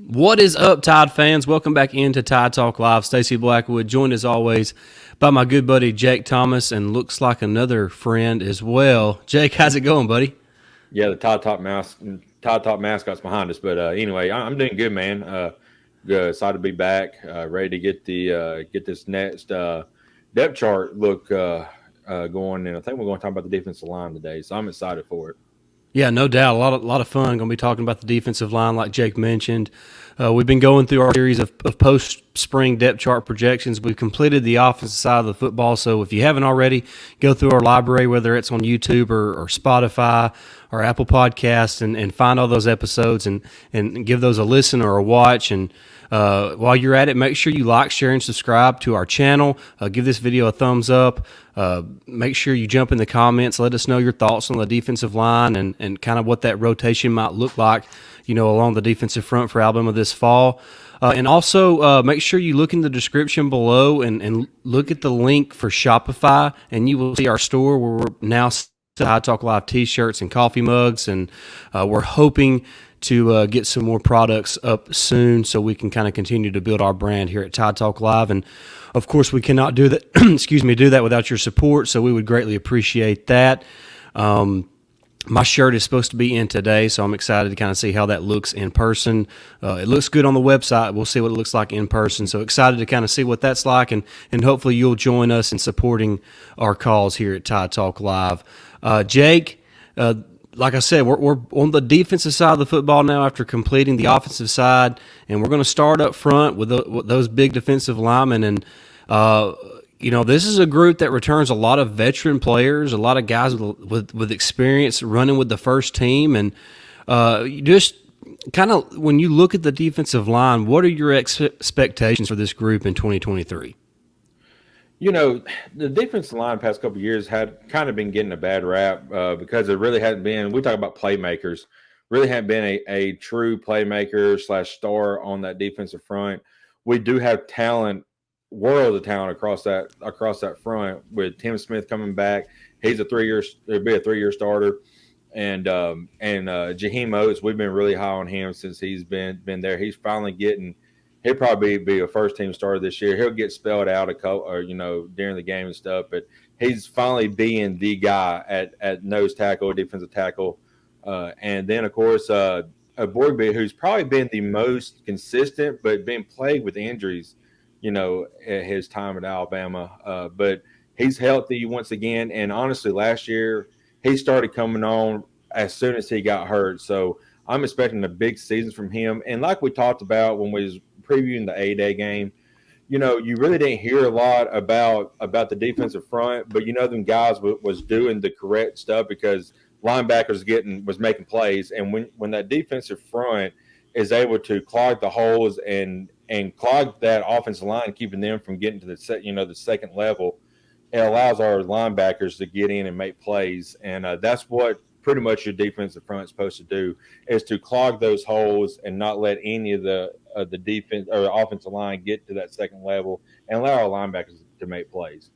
What is up, Tide fans? Welcome back into Tide Talk Live. Stacey Blackwood, joined as always by my good buddy Jake Thomas, and looks like another friend as well. Jake, how's it going, buddy? Yeah, the Todd Top mascot's behind us. But anyway, I'm doing good, man. Good, excited to be back. Ready to get this next depth chart look going. And I think we're going to talk about the defensive line today. So I'm excited for it. Yeah, no doubt. A lot of fun. Going to be talking about the defensive line, like Jake mentioned. We've been going through our series of post-spring depth chart projections. We've completed the offensive side of the football. So if you haven't already, go through our library, whether it's on YouTube or Spotify or Apple Podcasts, and find all those episodes and give those a listen or a watch. And while you're at it, make sure you like, share, and subscribe to our channel. Give this video a thumbs up. Make sure you jump in the comments. Let us know your thoughts on the defensive line and kind of what that rotation might look like, along the defensive front for Alabama this fall. And also make sure you look in the description below and look at the link for Shopify, and you will see our store where we're now Tide Talk Live t-shirts and coffee mugs, and we're hoping to get some more products up soon so we can kind of continue to build our brand here at Tide Talk Live. And of course, we cannot do that, do that without your support, so we would greatly appreciate that. My shirt is supposed to be in today, so I'm excited to kind of see how that looks in person. It looks good on the website. We'll see what it looks like in person. So excited to kind of see what that's like, and hopefully you'll join us in supporting our cause here at Tide Talk Live. Jake, like I said, we're on the defensive side of the football now after completing the offensive side, and we're going to start up front with those big defensive linemen. And this is a group that returns a lot of veteran players, a lot of guys with experience running with the first team. And just kind of when you look at the defensive line, what are your expectations for this group in 2023? The defensive line past couple of years had kind of been getting a bad rap because it really hadn't been. We talk about playmakers, really hadn't been a true playmaker / star on that defensive front. We do have talent, world of talent across that front with Tim Smith coming back. He's it'll be a 3-year starter, and Jaheim Oatis. We've been really high on him since he's been there. He's finally getting. He'll probably be a first-team starter this year. He'll get spelled out during the game and stuff, but he's finally being the guy at nose tackle, defensive tackle, and then of course Eboigbe, who's probably been the most consistent, but been plagued with injuries, at his time at Alabama. But he's healthy once again, and honestly, last year he started coming on as soon as he got hurt. So I'm expecting a big season from him. And like we talked about when we was previewing the A-Day game, you really didn't hear a lot about the defensive front, but them guys was doing the correct stuff because linebackers was making plays. And when that defensive front is able to clog the holes and clog that offensive line, keeping them from getting to the second level, it allows our linebackers to get in and make plays. And that's what pretty much your defensive front is supposed to do, is to clog those holes and not let any of the defense or the offensive line get to that second level and allow our linebackers to make plays.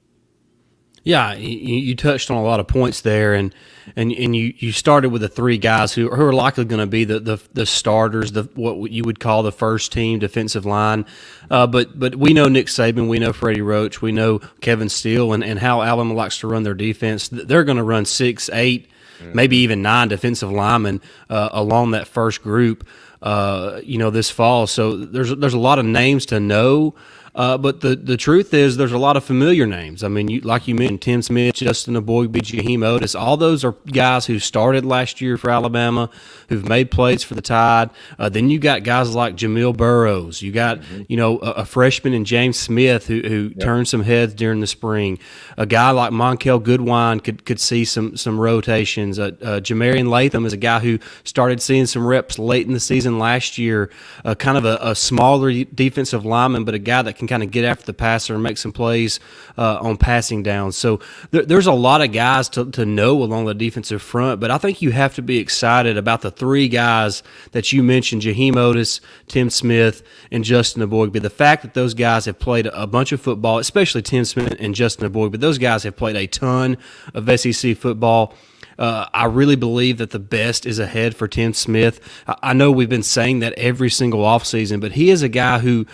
Yeah, you touched on a lot of points there, and you started with the three guys who are likely going to be the starters, what you would call the first team defensive line. But we know Nick Saban, we know Freddie Roach, we know Kevin Steele, and how Alabama likes to run their defense. They're going to run 6, 8, maybe even 9 defensive linemen along that first group, this fall. So there's a lot of names to know. But the truth is there's a lot of familiar names. I mean, like you mentioned, Tim Smith, Justin Eboigbe, Jaheim Oatis, all those are guys who started last year for Alabama, who've made plays for the Tide. Then you got guys like Jamil Burroughs. You got, a freshman in James Smith who turned some heads during the spring. A guy like Monkel Goodwine could see some rotations. Jah-Marien Latham is a guy who started seeing some reps late in the season last year, kind of a smaller defensive lineman, but a guy that can kind of get after the passer and make some plays on passing downs. So there's a lot of guys to know along the defensive front, but I think you have to be excited about the three guys that you mentioned, Jaheim Oatis, Tim Smith, and Justin Eboigbe. The fact that those guys have played a bunch of football, especially Tim Smith and Justin Eboigbe, but those guys have played a ton of SEC football. I really believe that the best is ahead for Tim Smith. I know we've been saying that every single offseason, but he is a guy who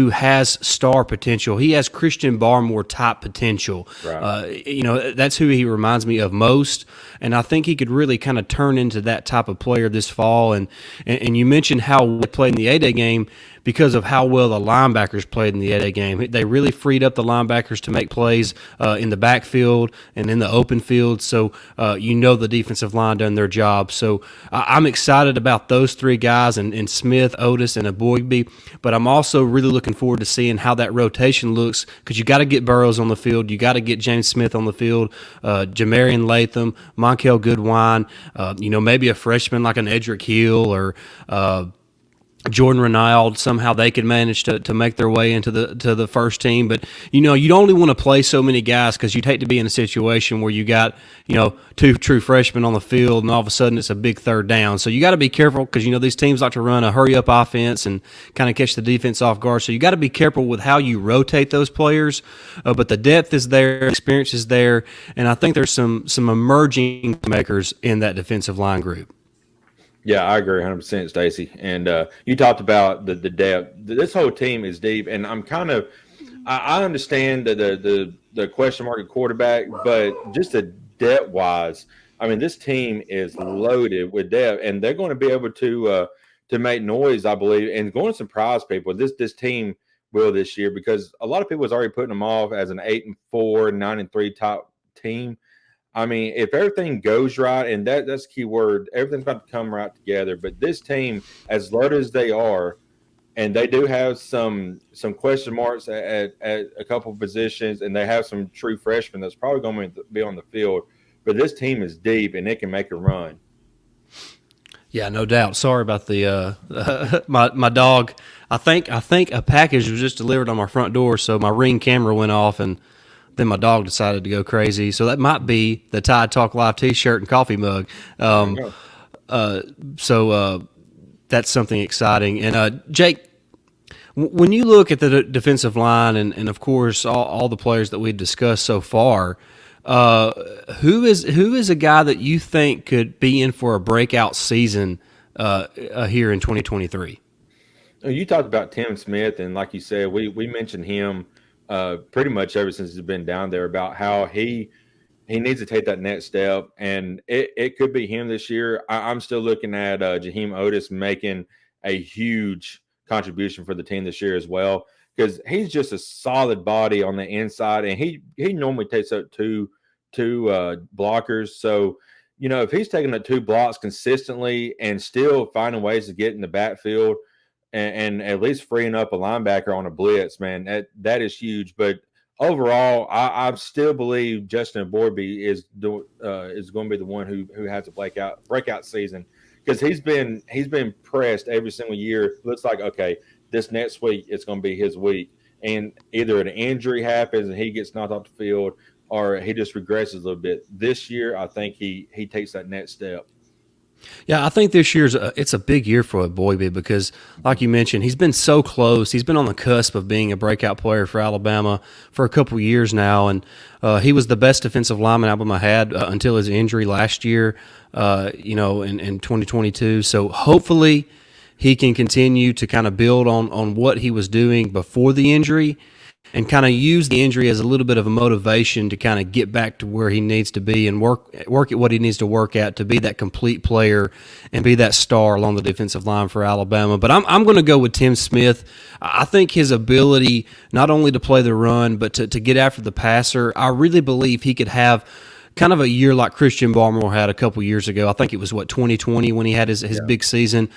has star potential. He has Christian Barmore type potential. Right. That's who he reminds me of most, and I think he could really kind of turn into that type of player this fall. And you mentioned how we played in the A-Day game because of how well the linebackers played in the A-Day game. They really freed up the linebackers to make plays in the backfield and in the open field. So the defensive line done their job. So I'm excited about those three guys and Smith, Oatis, and Eboigbe. But I'm also really looking forward to seeing how that rotation looks, because you got to get Burroughs on the field. You got to get James Smith on the field, Jah-Marien Latham, Monkel Goodwine, maybe a freshman like an Edric Hill or Jordan Renaud. Somehow they could manage to make their way into the first team. But you'd only want to play so many guys, because you'd hate to be in a situation where you got two true freshmen on the field and all of a sudden it's a big third down. So you got to be careful, because these teams like to run a hurry up offense and kind of catch the defense off guard. So you got to be careful with how you rotate those players. But the depth is there, experience is there, and I think there's some emerging makers in that defensive line group. Yeah, I agree 100%, Stacy. And you talked about the depth. This whole team is deep, and I understand the question mark at quarterback, but just the depth wise, this team is loaded with depth, and they're going to be able to make noise, I believe, and going to surprise people. This team will this year, because a lot of people is already putting them off as an 8-4, 9-3 top team. If everything goes right, and that's the key word, everything's about to come right together. But this team, as loaded as they are, and they do have some question marks at a couple of positions, and they have some true freshmen that's probably going to be on the field. But this team is deep, and it can make a run. Yeah, no doubt. Sorry about the my dog. I think a package was just delivered on my front door, so my Ring camera went off, and then my dog decided to go crazy. So that might be the Tide Talk Live T-shirt and coffee mug. So that's something exciting. And Jake, when you look at the defensive line and of course all the players that we've discussed so far, who is a guy that you think could be in for a breakout season here in 2023? You talked about Tim Smith, and like you said, we mentioned him pretty much ever since he's been down there, about how he needs to take that next step, and it could be him this year. I'm still looking at Jaheim Oatis making a huge contribution for the team this year as well, because he's just a solid body on the inside, and he normally takes up two blockers. So if he's taking the two blocks consistently and still finding ways to get in the backfield, and at least freeing up a linebacker on a blitz, man, that is huge. But overall, I still believe Justin Eboigbe is going to be the one who has a breakout season, because he's been pressed every single year. Looks like, okay, this next week it's going to be his week, and either an injury happens and he gets knocked off the field, or he just regresses a little bit. This year, I think he takes that next step. Yeah, I think this year's it's a big year for Eboigbe, because, like you mentioned, he's been so close. He's been on the cusp of being a breakout player for Alabama for a couple of years now, and he was the best defensive lineman Alabama had until his injury last year, in 2022. So hopefully he can continue to kind of build on what he was doing before the injury, and kind of use the injury as a little bit of a motivation to kind of get back to where he needs to be and work at what he needs to work at to be that complete player and be that star along the defensive line for Alabama. But I'm going to go with Tim Smith. I think his ability not only to play the run, but to get after the passer, I really believe he could have kind of a year like Christian Barmore had a couple years ago. I think it was 2020 when he had his big season,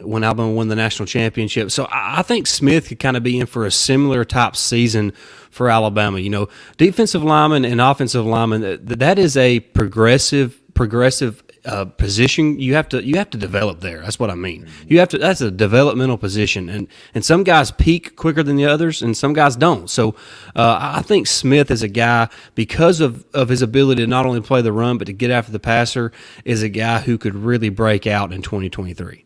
when Alabama won the national championship. So I think Smith could kind of be in for a similar type season for Alabama. Defensive lineman and offensive lineman, that is a progressive position you have to develop there. That's what I mean. That's a developmental position, and some guys peak quicker than the others, and some guys don't. So I think Smith is a guy, because of his ability to not only play the run but to get after the passer, is a guy who could really break out in 2023.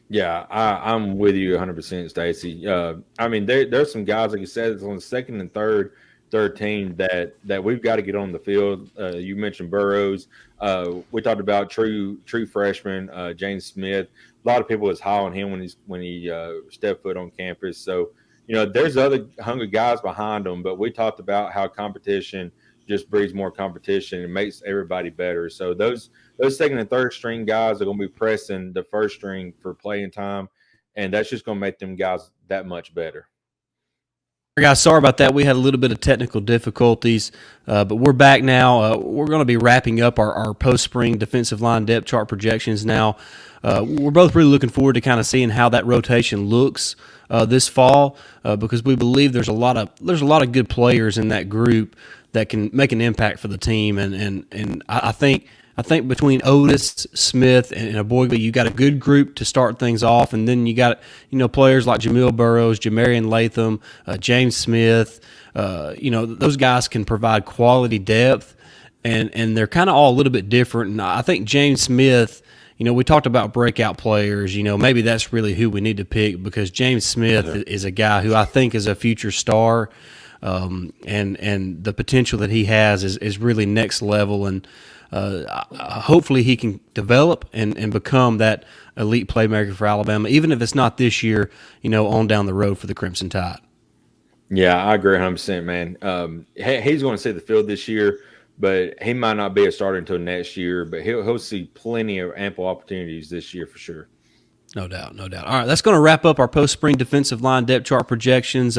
Yeah, I'm with you 100%, Stacy. There's some guys, like you said, it's on the second and third 13 that we've got to get on the field. You mentioned Burroughs. We talked about true freshman James Smith. A lot of people was high on him when he stepped foot on campus. So there's other hungry guys behind him, but we talked about how competition just breeds more competition and makes everybody better. So those second and third string guys are going to be pressing the first string for playing time, and that's just going to make them guys that much better. Guys, sorry about that. We had a little bit of technical difficulties, but we're back now. We're going to be wrapping up our post-spring defensive line depth chart projections now. We're both really looking forward to kind of seeing how that rotation looks this fall, because we believe there's a lot of good players in that group that can make an impact for the team, and I think between Oatis, Smith, and Eboigbe, you got a good group to start things off, and then you got players like Jamil Burroughs, Jah-Marien Latham, James Smith. Those guys can provide quality depth, and they're kind of all a little bit different. And I think James Smith, we talked about breakout players. Maybe that's really who we need to pick, because James Smith is a guy who I think is a future star, and the potential that he has is really next level. And hopefully he can develop and become that elite playmaker for Alabama, even if it's not this year, on down the road for the Crimson Tide. Yeah, I agree 100%, man. He's going to see the field this year, but he might not be a starter until next year, but he'll see plenty of ample opportunities this year for sure. No doubt. All right, that's going to wrap up our post-spring defensive line depth chart projections.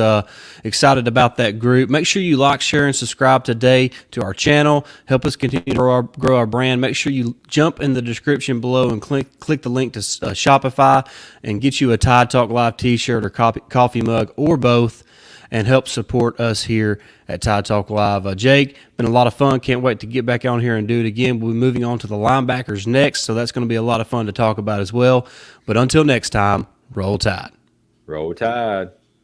Excited about that group. Make sure you like, share, and subscribe today to our channel. Help us continue to grow our brand. Make sure you jump in the description below and click the link to Shopify and get you a Tide Talk Live t-shirt or coffee mug, or both, and help support us here at Tide Talk Live. Jake, been a lot of fun. Can't wait to get back on here and do it again. We'll be moving on to the linebackers next, so that's going to be a lot of fun to talk about as well. But until next time, roll Tide. Roll Tide.